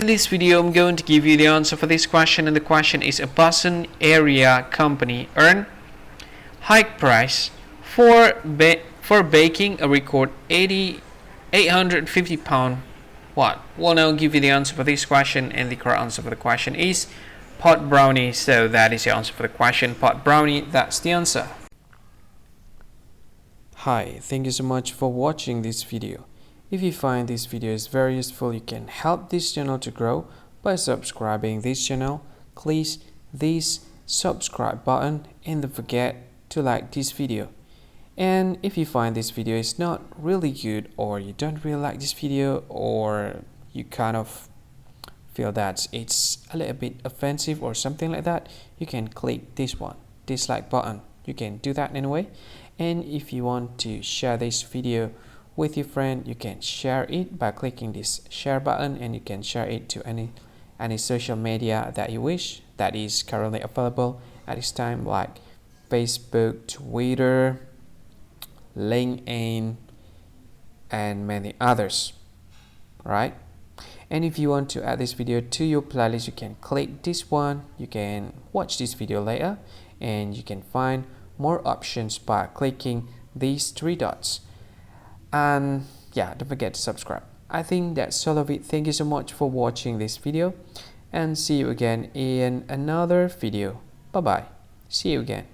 In this video, I'm going to give you the answer for this question, and the question is: a Boston area company earned hike price for baking a record 850 pound what? Well, now I'll give you the answer for this question, and the correct answer for the question is pot brownie. So that is the answer for the question, pot brownie. That's the answer. Hi, thank you so much for watching this video. If you find this video is very useful, you can help this channel to grow by subscribing this channel. Please this subscribe button, and don't forget to like this video. And if you find this video is not really good, or you don't really like this video, or you kind of feel that it's a little bit offensive or something like that, you can click this one, dislike button. You can do that anyway. And if you want to share this video with your friend, you can share it by clicking this share button, and you can share it to any social media that you wish that is currently available at this time, like Facebook, Twitter, LinkedIn, and many others, right? And if you want to add this video to your playlist, you can click this one. You can watch this video later, and you can find more options by clicking these three dots. And yeah, don't forget to subscribe. I think that's all of it. Thank you so much for watching this video, and see you again in another video. Bye bye. See you again.